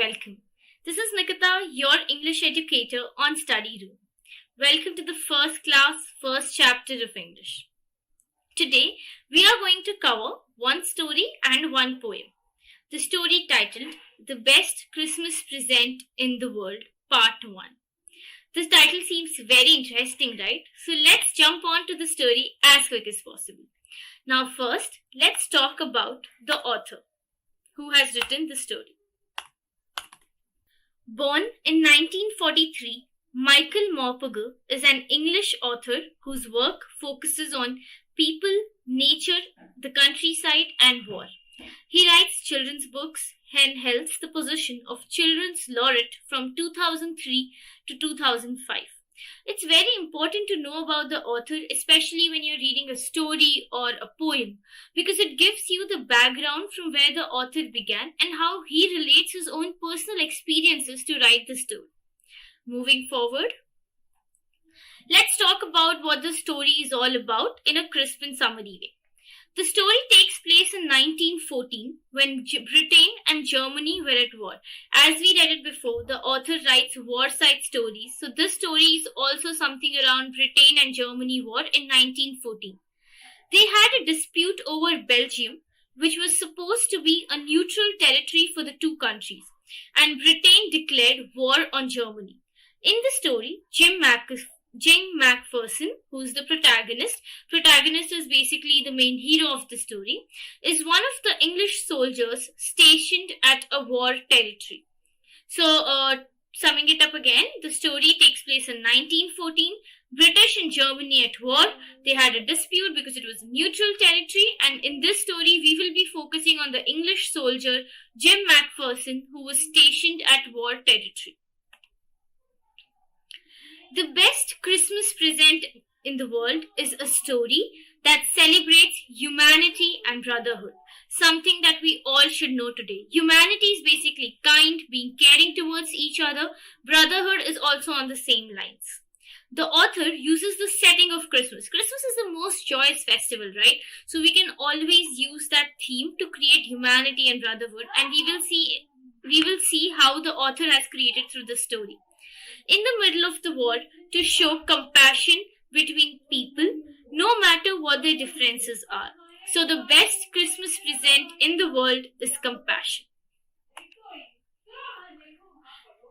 welcome. This is Nikita, your English educator on Study Room. Welcome to the first class, first chapter of English. Today, we are going to cover one story and one poem. The story titled The Best Christmas Present in the World, Part 1. This title seems very interesting, right? So let's jump on to the story as quick as possible. Now first, let's talk about the author who has written the story. Born in 1943, Michael Morpurgo is an English author whose work focuses on people, nature, the countryside, and war. He writes children's books and holds the position of Children's Laureate from 2003 to 2005. It's very important to know about the author, especially when you're reading a story or a poem, because it gives you the background from where the author began and how he relates his own personal experiences to write the story. Moving forward, let's talk about what the story is all about in a crisp and summary way. The story takes place in 1914 when Britain and Germany were at war. As we read it before, the author writes warside stories. So this story is also something around Britain and Germany war in 1914. They had a dispute over Belgium, which was supposed to be a neutral territory for the two countries. And Britain declared war on Germany. In the story, Jim Macpherson, who's the protagonist is basically the main hero of the story, is one of the English soldiers stationed at a war territory. So, summing it up again, the story takes place in 1914. British and Germany at war. They had a dispute because it was neutral territory, and in this story, we will be focusing on the English soldier Jim Macpherson, who was stationed at war territory. The best Christmas present in the world is a story that celebrates humanity and brotherhood, something that we all should know today. Humanity is basically kind, being caring towards each other. Brotherhood is also on the same lines. The author uses the setting of Christmas. Christmas is the most joyous festival, right? So we can always use that theme to create humanity and brotherhood, and we will see how the author has created through the story. In the middle of the war, to show compassion between people, no matter what their differences are. So the best Christmas present in the world is compassion.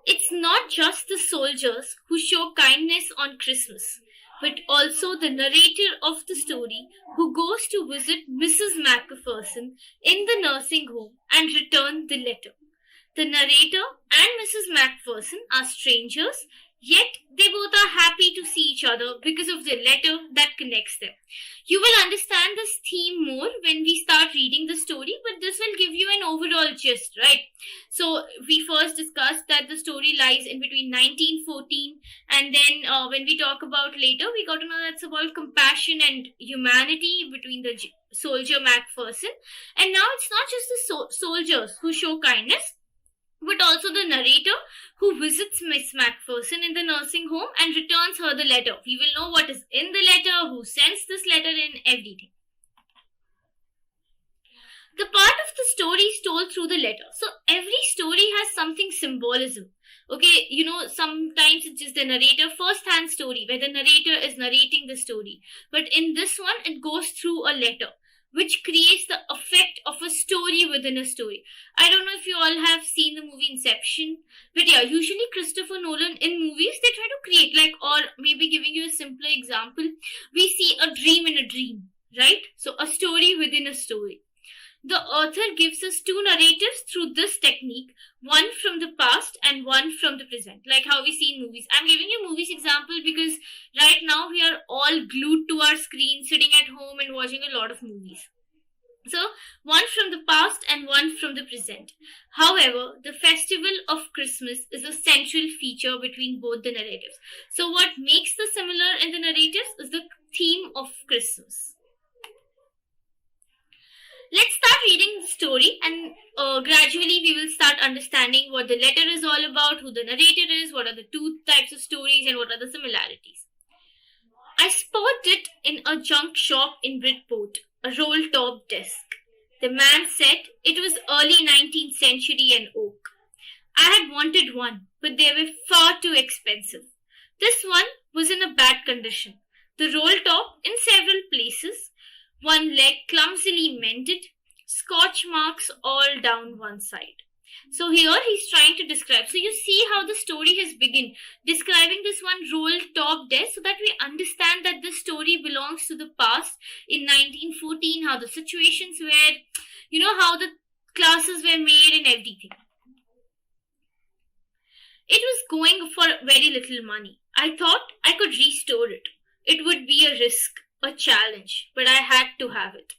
It's not just the soldiers who show kindness on Christmas, but also the narrator of the story who goes to visit Mrs. Macpherson in the nursing home and return the letter. The narrator and Mrs. Macpherson are strangers, yet they both are happy to see each other because of the letter that connects them. You will understand this theme more when we start reading the story, but this will give you an overall gist, right? So we first discussed that the story lies in between 1914, and then when we talk about later, we got to know that's about compassion and humanity between the soldier Macpherson. And now it's not just the soldiers who show kindness, but also the narrator who visits Miss Macpherson in the nursing home and returns her the letter. We will know what is in the letter, who sends this letter, and everything. The part of the story is told through the letter. So every story has something symbolism. Okay, sometimes it's just the narrator, first-hand story, where the narrator is narrating the story. But in this one, it goes through a letter, which creates the effect of a story within a story. I don't know if you all have seen the movie Inception, but yeah, usually Christopher Nolan in movies, they try to create or maybe giving you a simpler example, we see a dream in a dream, right? So a story within a story. The author gives us two narratives through this technique, one from the past and one from the present, like how we see in movies. I'm giving you movies example because right now we are all glued to our screen, sitting at home and watching a lot of movies. So, one from the past and one from the present. However, the festival of Christmas is a central feature between both the narratives. So, what makes the similar in the narratives is the theme of Christmas. Let's start reading the story, and gradually we will start understanding what the letter is all about, who the narrator is, what are the two types of stories, and what are the similarities. I spotted it in a junk shop in Bridport, a roll-top desk. The man said it was early 19th century and oak. I had wanted one, but they were far too expensive. This one was in a bad condition. The roll top in several places, one leg clumsily mended, scorch marks all down one side. So here he's trying to describe. So you see how the story has begun, describing this one roll top desk so that we understand that this story belongs to the past in 1914, how the situations were, how the classes were made and everything. It was going for very little money. I thought I could restore it. It would be a risk, a challenge, but I had to have it.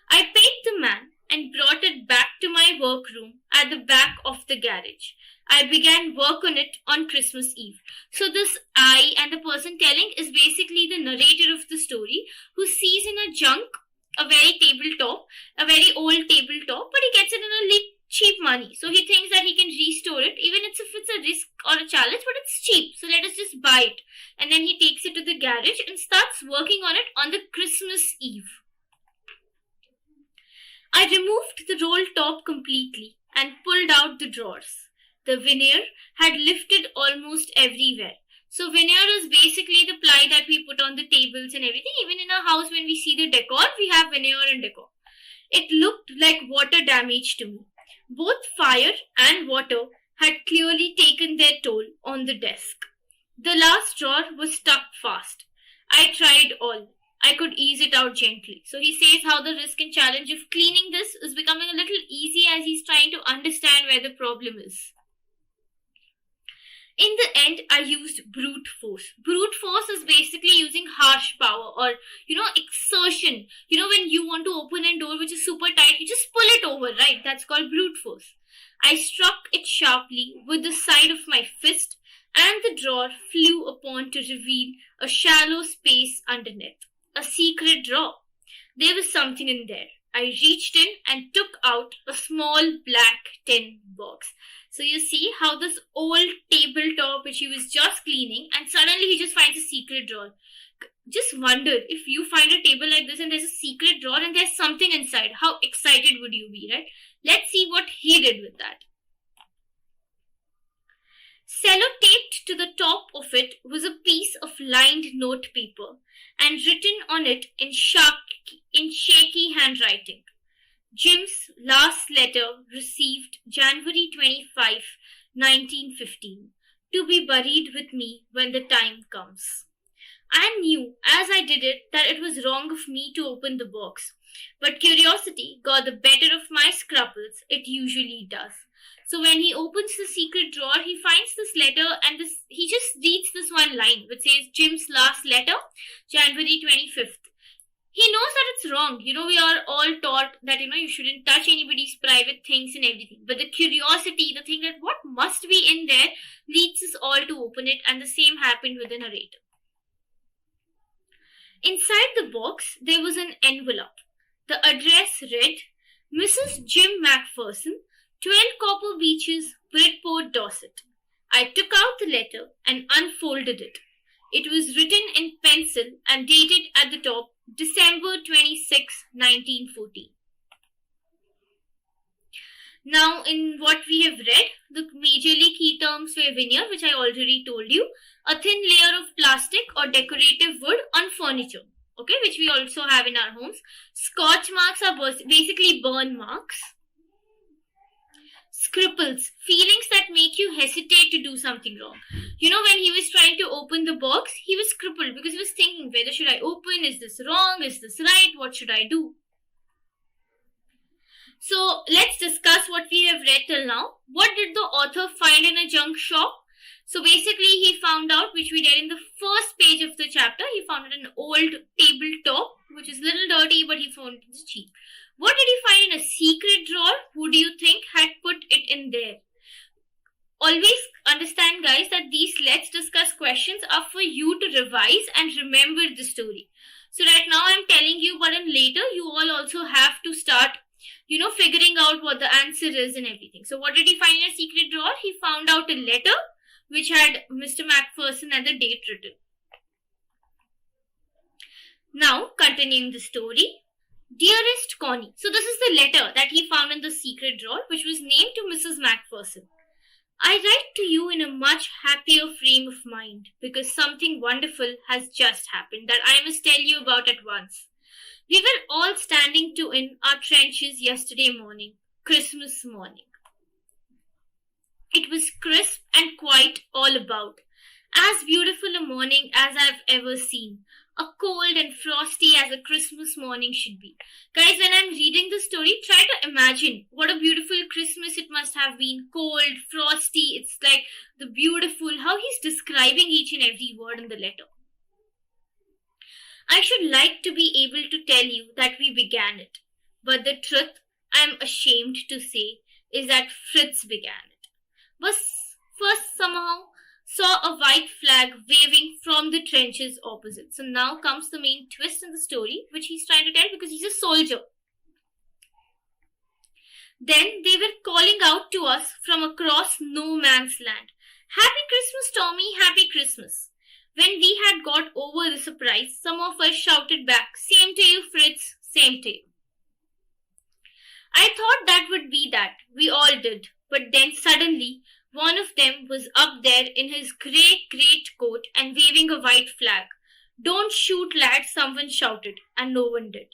I paid the man and brought it back to my workroom at the back of the garage. I began work on it on Christmas Eve. So this I and the person telling is basically the narrator of the story who sees in a junk a very tabletop, a very old tabletop, but he gets it in a cheap money. So he thinks that he can restore it, even if it's a risk or a challenge, but it's cheap. So let us just buy it. And then he takes it to the garage and starts working on it on the Christmas Eve. I removed the roll top completely and pulled out the drawers. The veneer had lifted almost everywhere. So veneer is basically the ply that we put on the tables and everything. Even in our house, when we see the decor, we have veneer and decor. It looked like water damage to me. Both fire and water had clearly taken their toll on the desk. The last drawer was stuck fast. I tried all. I could ease it out gently. So he says how the risk and challenge of cleaning this is becoming a little easy as he's trying to understand where the problem is. In the end, I used brute force. Brute force is basically using harsh power or, exertion. When you want to open a door which is super tight, you just pull it over, right? That's called brute force. I struck it sharply with the side of my fist and the drawer flew upon to reveal a shallow space underneath. A secret drawer. There was something in there. I reached in and took out a small black tin box. So you see how this old tabletop which he was just cleaning and suddenly he just finds a secret drawer. Just wonder if you find a table like this and there's a secret drawer and there's something inside. How excited would you be, right? Let's see what he did with that. Sellotaped to the top of it was a piece of lined note paper and written on it in shaky handwriting. Jim's last letter received January 25, 1915, to be buried with me when the time comes. I knew as I did it that it was wrong of me to open the box, but curiosity got the better of my scruples. It usually does. So when he opens the secret drawer, he finds this letter and he just reads this one line which says Jim's last letter, January 25th. He knows that it's wrong. We are all taught that, you shouldn't touch anybody's private things and everything. But the curiosity, the thing that what must be in there leads us all to open it, and the same happened with the narrator. Inside the box, there was an envelope. The address read, Mrs. Jim Macpherson, 12 Copper Beeches, Bridport, Dorset. I took out the letter and unfolded it. It was written in pencil and dated at the top, December 26, 1914. Now, in what we have read, the majorly key terms were veneer, which I already told you, a thin layer of plastic or decorative wood on furniture, okay, which we also have in our homes. Scorch marks are basically burn marks. Scribbles, feelings that make you hesitate to do something wrong. When he was trying to open the box, he was crippled because he was thinking, whether should I open? Is this wrong? Is this right? What should I do? So let's discuss what we have read till now. What did the author find in a junk shop? So basically he found out, which we read in the first page of the chapter, he found an old tabletop, which is a little dirty, but he found it cheap. What did he find in a secret drawer? Who do you think had put it in there? Always understand, guys, that these let's discuss questions are for you to revise and remember the story. So right now I'm telling you, but then later you all also have to start, figuring out what the answer is and everything. So what did he find in a secret drawer? He found out a letter which had Mr. Macpherson and the date written. Now, continuing the story. Dearest Connie. So this is the letter that he found in the secret drawer, which was named to Mrs. Macpherson. I write to you in a much happier frame of mind because something wonderful has just happened that I must tell you about at once. We were all standing to in our trenches yesterday morning, Christmas morning. It was crisp and quiet all about, as beautiful a morning as I've ever seen. A cold and frosty as a Christmas morning should be. Guys, when I'm reading the story, try to imagine what a beautiful Christmas it must have been. Cold, frosty, it's like the beautiful, how he's describing each and every word in the letter. I should like to be able to tell you that we began it, but the truth, I'm ashamed to say, is that Fritz began it. But first somehow saw a white flag waving from the trenches opposite. So now comes the main twist in the story, which he's trying to tell because he's a soldier. Then they were calling out to us from across no man's land. Happy Christmas, Tommy, happy Christmas. When we had got over the surprise, some of us shouted back, same to you, Fritz, same to you. I thought that would be that. We all did. But then suddenly, one of them was up there in his grey great coat and waving a white flag. Don't shoot, lads, someone shouted, and no one did.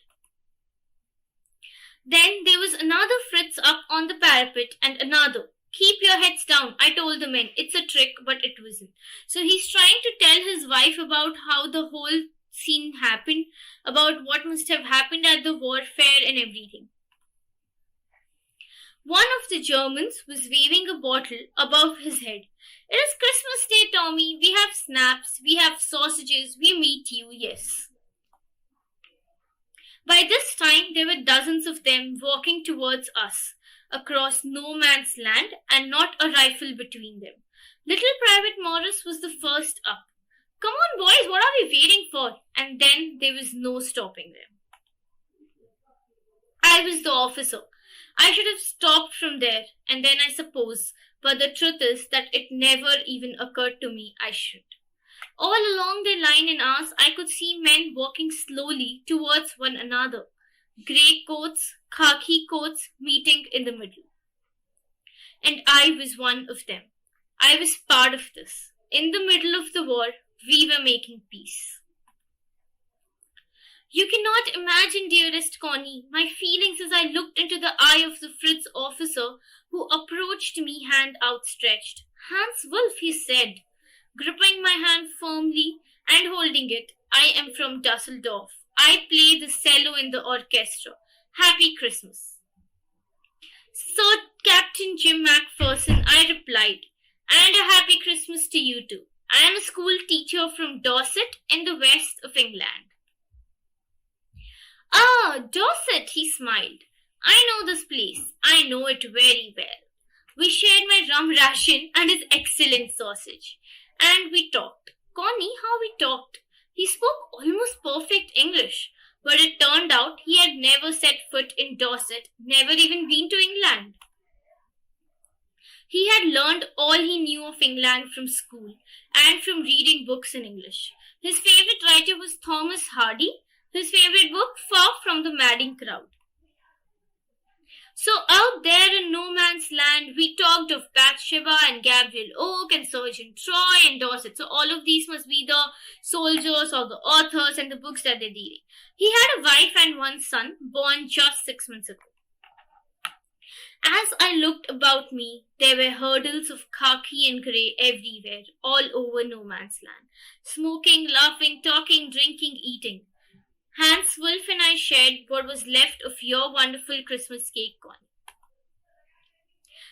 Then there was another Fritz up on the parapet and another. Keep your heads down, I told the men. It's a trick, but it wasn't. So he's trying to tell his wife about how the whole scene happened, about what must have happened at the warfare and everything. One of the Germans was waving a bottle above his head. It is Christmas Day, Tommy. We have snaps, we have sausages, we meet you, yes. By this time, there were dozens of them walking towards us, across no man's land, and not a rifle between them. Little Private Morris was the first up. Come on, boys, what are we waiting for? And then there was no stopping them. I was the officer. I should have stopped from there, and then I suppose, but the truth is that it never even occurred to me I should. All along the line in ours, I could see men walking slowly towards one another. Grey coats, khaki coats meeting in the middle. And I was one of them. I was part of this. In the middle of the war, we were making peace. You cannot imagine, dearest Connie, my feelings as I looked into the eye of the Fritz officer who approached me hand outstretched. Hans Wolf, he said, gripping my hand firmly and holding it. I am from Dusseldorf. I play the cello in the orchestra. Happy Christmas. Sir Captain Jim Macpherson, I replied, and a happy Christmas to you too. I am a school teacher from Dorset in the west of England. Ah, Dorset, he smiled. I know this place. I know it very well. We shared my rum ration and his excellent sausage. And we talked. Connie, how we talked. He spoke almost perfect English, but it turned out he had never set foot in Dorset, never even been to England. He had learned all he knew of England from school and from reading books in English. His favorite writer was Thomas Hardy. His favorite book, Far from the Madding Crowd. So out there in no man's land, we talked of Bathsheba and Gabriel Oak and Sergeant Troy and Dorset. So all of these must be the soldiers or the authors and the books that they're reading. He had a wife and one son, born just 6 months ago. As I looked about me, there were hurdles of khaki and grey everywhere, all over no man's land. Smoking, laughing, talking, drinking, eating. Hans Wolf and I shared what was left of your wonderful Christmas cake, Connie.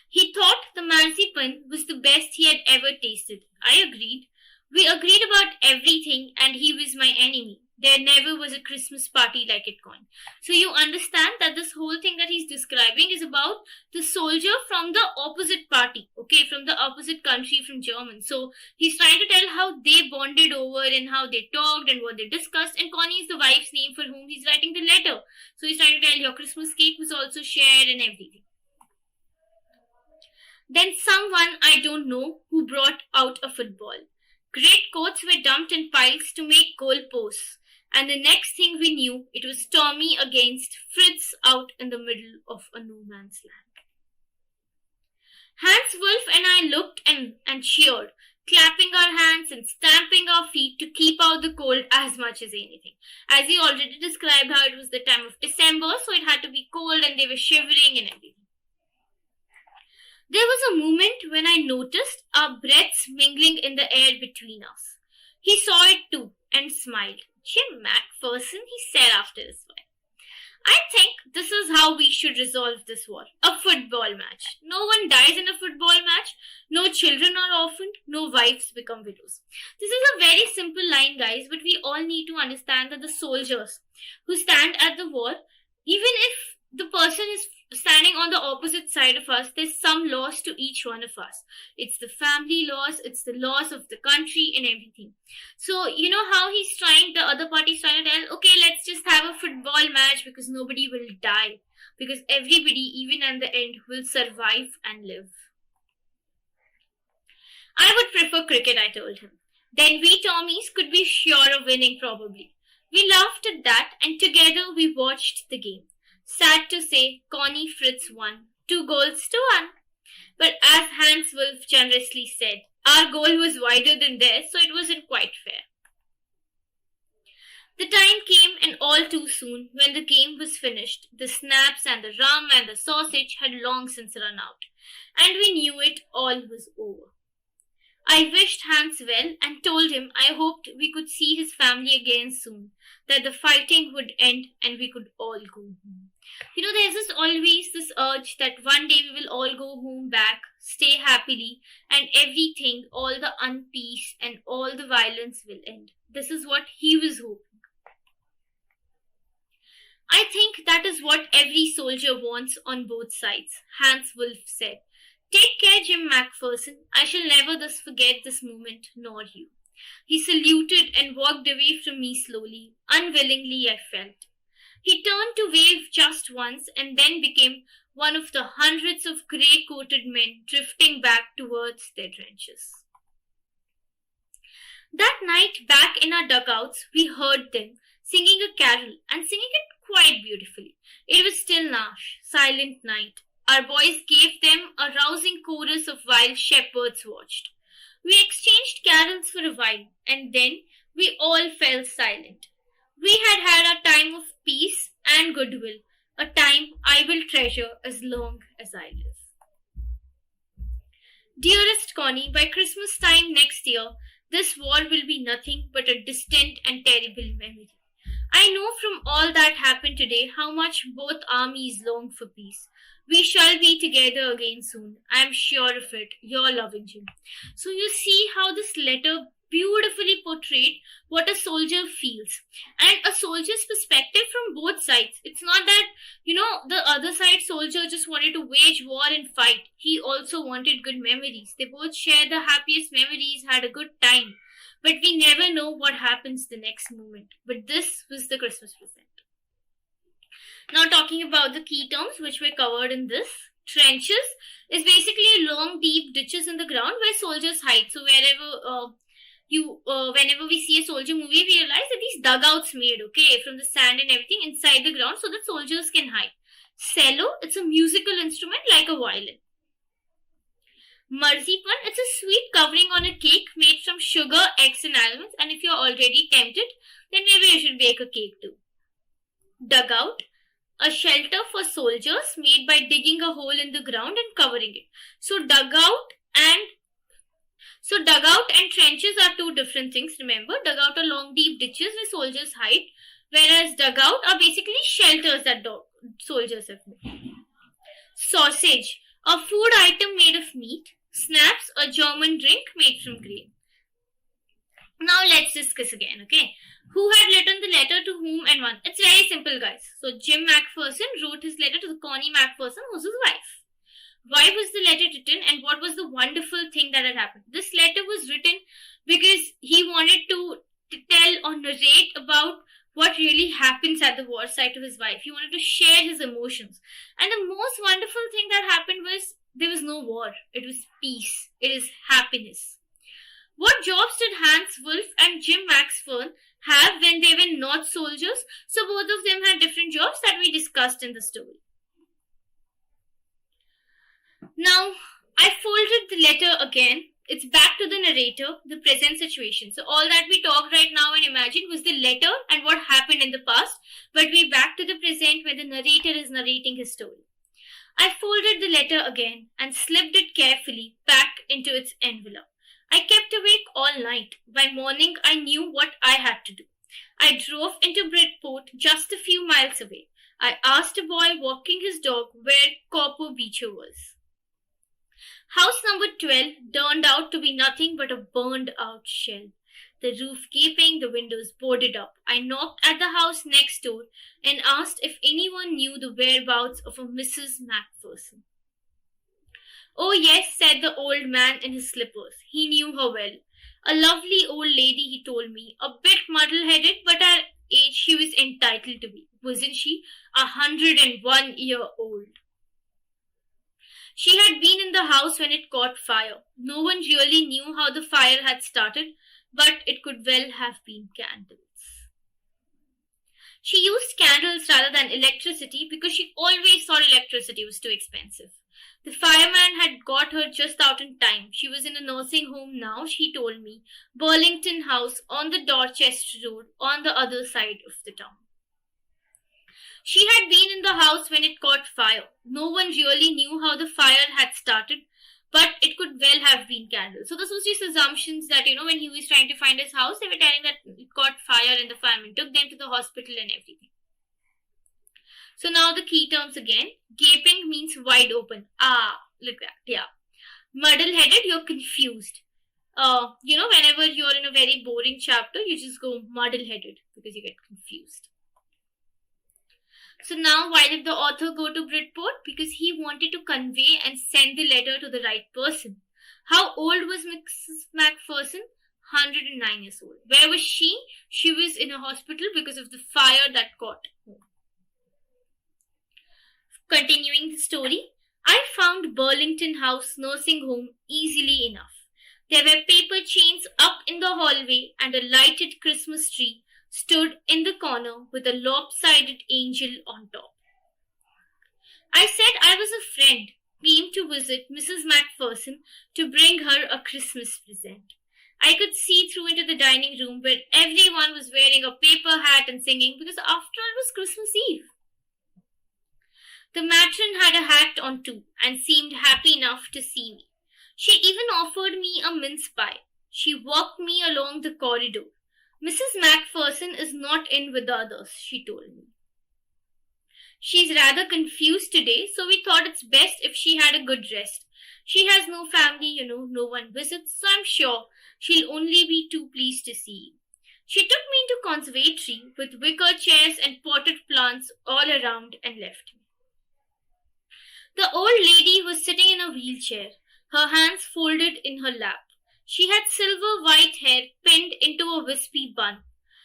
He thought the marzipan was the best he had ever tasted. I agreed. We agreed about everything, and he was my enemy. There never was a Christmas party like it, Connie. So you understand that this whole thing that he's describing is about the soldier from the opposite party, okay, from the opposite country, from Germany. So he's trying to tell how they bonded over and how they talked and what they discussed. And Connie is the wife's name for whom he's writing the letter. So he's trying to tell your Christmas cake was also shared and everything. Then someone I don't know who brought out a football. Great coats were dumped in piles to make goal posts. And the next thing we knew, it was Tommy against Fritz out in the middle of a no man's land. Hans Wolf and I looked and cheered, clapping our hands and stamping our feet to keep out the cold as much as anything. As he already described how it was the time of December, so it had to be cold and they were shivering and everything. There was a moment when I noticed our breaths mingling in the air between us. He saw it too and smiled. Jim Macpherson, he said after his while. I think this is how we should resolve this war. A football match. No one dies in a football match. No children are orphaned. No wives become widows. This is a very simple line, guys, but we all need to understand that the soldiers who stand at the war, even if the person is standing on the opposite side of us, there's some loss to each one of us. It's the family loss, it's the loss of the country and everything. So, you know how the other party's trying to tell, okay, let's just have a football match because nobody will die. Because everybody, even at the end, will survive and live. I would prefer cricket, I told him. Then we Tommies could be sure of winning probably. We laughed at that and together we watched the game. Sad to say, Connie Fritz won, 2 goals to 1. But as Hans Wolf generously said, our goal was wider than theirs, so it wasn't quite fair. The time came, and all too soon, when the game was finished, the snaps and the rum and the sausage had long since run out, and we knew it all was over. I wished Hans well and told him I hoped we could see his family again soon, that the fighting would end and we could all go home. You know, there's always this urge that one day we will all go home back, stay happily, and everything, all the unpeace and all the violence will end. This is what he was hoping. I think that is what every soldier wants on both sides, Hans Wolf said. Take care, Jim Macpherson. I shall never thus forget this moment, nor you. He saluted and walked away from me slowly. Unwillingly, I felt. He turned to wave just once and then became one of the hundreds of grey-coated men drifting back towards their trenches. That night, back in our dugouts, we heard them singing a carol and singing it quite beautifully. It was still Nash, silent night. Our boys gave them a rousing chorus of while shepherds watched. We exchanged carols for a while, and then we all fell silent. We had a time of peace and goodwill, a time I will treasure as long as I live. Dearest Connie, by Christmas time next year, this war will be nothing but a distant and terrible memory. I know from all that happened today how much both armies long for peace. We shall be together again soon. I am sure of it. Your loving Jim. So you see how this letter beautifully portrayed what a soldier feels. And a soldier's perspective from both sides. It's not that, the other side soldier just wanted to wage war and fight. He also wanted good memories. They both shared the happiest memories, had a good time. But we never know what happens the next moment. But this was the Christmas present. Now talking about the key terms which were covered in this. Trenches is basically long deep ditches in the ground where soldiers hide. So whenever we see a soldier movie, we realize that these dugouts made, from the sand and everything inside the ground so that soldiers can hide. Cello, it's a musical instrument like a violin. Marzipan, it's a sweet covering on a cake made from sugar, eggs and almonds, and if you're already tempted, then maybe you should bake a cake too. Dugout, a shelter for soldiers made by digging a hole in the ground and covering it. So dugout and trenches are two different things, remember. Dugout are long deep ditches where soldiers hide, whereas dugout are basically shelters that soldiers have made. Sausage, a food item made of meat. Snaps, a German drink made from grain. Now let's discuss again, Who had written the letter to whom and when? It's very simple, guys. So Jim Macpherson wrote his letter to Connie Macpherson, who's his wife. Why was the letter written and what was the wonderful thing that had happened? This letter was written because he wanted to tell or narrate about what really happens at the war site to his wife. He wanted to share his emotions. And the most wonderful thing that happened was there was no war. It was peace. It is happiness. What jobs did Hans Wolf and Jim Macpherson have when they were not soldiers? So both of them had different jobs that we discussed in the story. Now, I again. It's back to the narrator, the present situation. So all that we talked right now and imagined was the letter and what happened in the past, but we're back to the present where the narrator is narrating his story. I folded the letter again and slipped it carefully back into its envelope. I kept awake all night. By morning, I knew what I had to do. I drove into Bridport, just a few miles away. I asked a boy walking his dog where Copper Beecher was. House number 12 turned out to be nothing but a burned out shell. The roof gaping, the windows boarded up. I knocked at the house next door and asked if anyone knew the whereabouts of a Mrs. Macpherson. Oh yes, said the old man in his slippers. He knew her well. A lovely old lady, he told me, a bit muddle-headed, but at age she was entitled to be. Wasn't she? 101-year-old. She had been in the house when it caught fire. No one really knew how the fire had started, but it could well have been candles. She used candles rather than electricity because she always thought electricity was too expensive. The fireman had got her just out in time. She was in a nursing home now, she told me. Burlington House on the Dorchester Road on the other side of the town. She had been in the house when it caught fire. No one really knew how the fire had started, but it could well have been candles. So this was just assumptions that, when he was trying to find his house, they were telling that it caught fire and the fireman took them to the hospital and everything. So now the key terms again. Gaping means wide open. Like that, yeah. Muddle-headed, you're confused. Whenever you're in a very boring chapter, you just go muddle-headed because you get confused. So now, why did the author go to Bridport? Because he wanted to convey and send the letter to the right person. How old was Mrs. Macpherson? 109 years old. Where was she? She was in a hospital because of the fire that caught home. Continuing the story, I found Burlington House nursing home easily enough. There were paper chains up in the hallway and a lighted Christmas tree stood in the corner with a lopsided angel on top. I said I was a friend, came to visit Mrs. Macpherson to bring her a Christmas present. I could see through into the dining room where everyone was wearing a paper hat and singing because after all it was Christmas Eve. The matron had a hat on too and seemed happy enough to see me. She even offered me a mince pie. She walked me along the corridor. Mrs. Macpherson is not in with the others, she told me. She's rather confused today, so we thought it's best if she had a good rest. She has no family, no one visits, so I'm sure she'll only be too pleased to see you. She took me into conservatory with wicker chairs and potted plants all around and left me. The old lady was sitting in a wheelchair, her hands folded in her lap. She had silver white hair pinned into a wispy bun.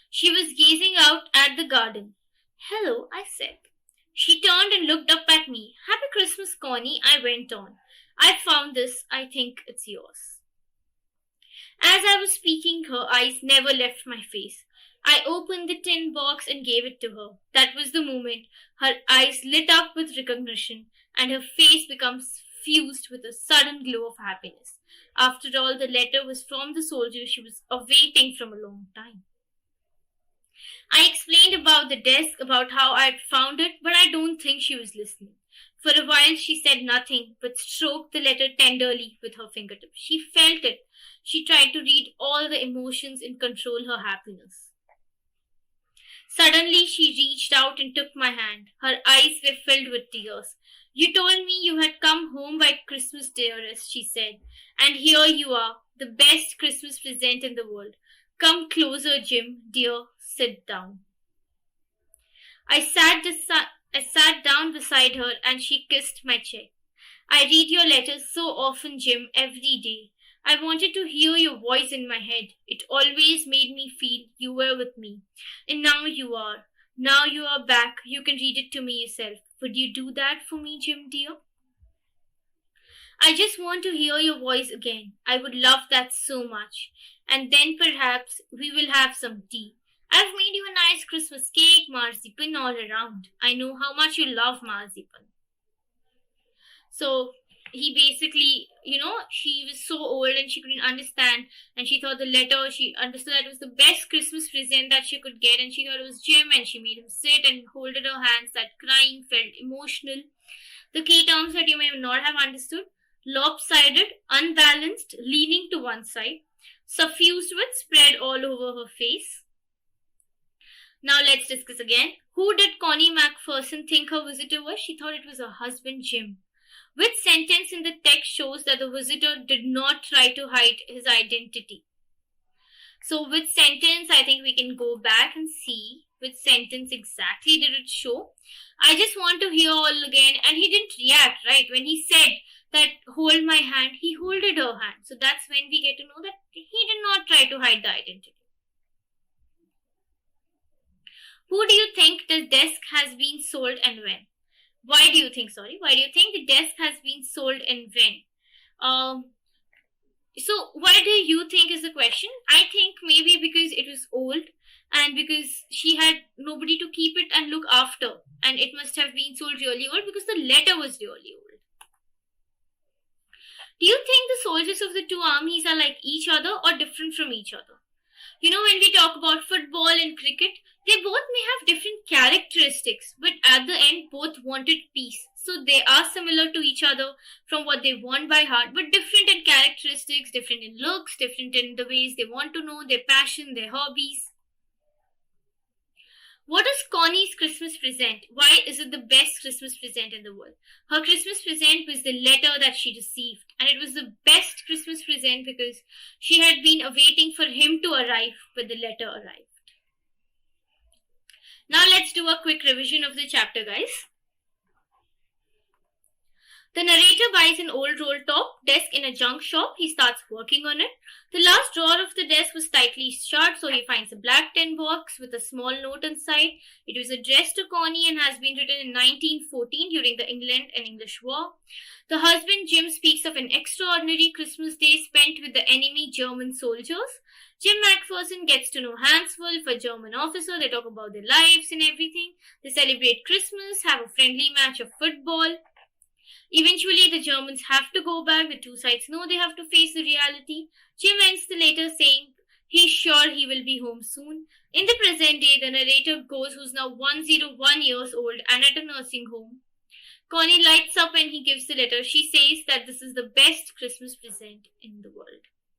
She was gazing out at the garden. Hello, I said. She turned and looked up at me. Happy Christmas, Connie, I went on. I found this. I think it's yours. As I was speaking, her eyes never left my face. I opened the tin box and gave it to her. That was the moment her eyes lit up with recognition and her face becomes fused with a sudden glow of happiness. After all, the letter was from the soldier she was awaiting from a long time. I explained about the desk, about how I had found it, but I don't think she was listening. For a while she said nothing, but stroked the letter tenderly with her fingertips. She felt it. She tried to read all the emotions and control her happiness. Suddenly she reached out and took my hand. Her eyes were filled with tears. You told me you had come home by Christmas, dearest, she said. And here you are, the best Christmas present in the world. Come closer, Jim, dear. Sit down. I sat down beside her and she kissed my cheek. I read your letters so often, Jim, every day. I wanted to hear your voice in my head. It always made me feel you were with me. And now you are. Now you are back. You can read it to me yourself. Would you do that for me, Jim, dear? I just want to hear your voice again. I would love that so much. And then perhaps we will have some tea. I've made you a nice Christmas cake, marzipan all around. I know how much you love marzipan. So, he basically, she was so old and she couldn't understand, and she thought the letter, she understood that it was the best Christmas present that she could get, and she thought it was Jim, and she made him sit and holded her hands, started crying, felt emotional. The key terms that you may not have understood: lopsided, unbalanced, leaning to one side, suffused with, spread all over her face. Now let's discuss again. Who did Connie Macpherson think her visitor was? She thought it was her husband Jim. Which sentence in the text shows that the visitor did not try to hide his identity? So which sentence? I think we can go back and see which sentence exactly did it show. I just want to hear all again. And he didn't react, right? When he said that hold my hand, he holded her hand. So that's when we get to know that he did not try to hide the identity. Who do you think the desk has been sold and when? Why do you think the desk has been sold and when? So why do you think is the question? I think maybe because it was old and because she had nobody to keep it and look after, and it must have been sold really old because the letter was really old. Do you think the soldiers of the two armies are like each other or different from each other? When we talk about football and cricket, they both may have different characteristics, but at the end, both wanted peace. So they are similar to each other from what they want by heart, but different in characteristics, different in looks, different in the ways they want to know, their passion, their hobbies. What is Connie's Christmas present? Why is it the best Christmas present in the world? Her Christmas present was the letter that she received. And it was the best Christmas present because she had been awaiting for him to arrive, but the letter arrived. Now let's do a quick revision of the chapter, guys. The narrator buys an old roll-top desk in a junk shop. He starts working on it. The last drawer of the desk was tightly shut, so he finds a black tin box with a small note inside. It was addressed to Connie and has been written in 1914 during the England and English War. The husband, Jim, speaks of an extraordinary Christmas day spent with the enemy German soldiers. Jim Macpherson gets to know Hans Wolff, a German officer. They talk about their lives and everything. They celebrate Christmas, have a friendly match of football. Eventually, the Germans have to go back. The two sides know they have to face the reality. Jim ends the letter saying he's sure he will be home soon. In the present day, the narrator goes, who's now 101 years old and at a nursing home. Connie lights up when he gives the letter. She says that this is the best Christmas present in the world.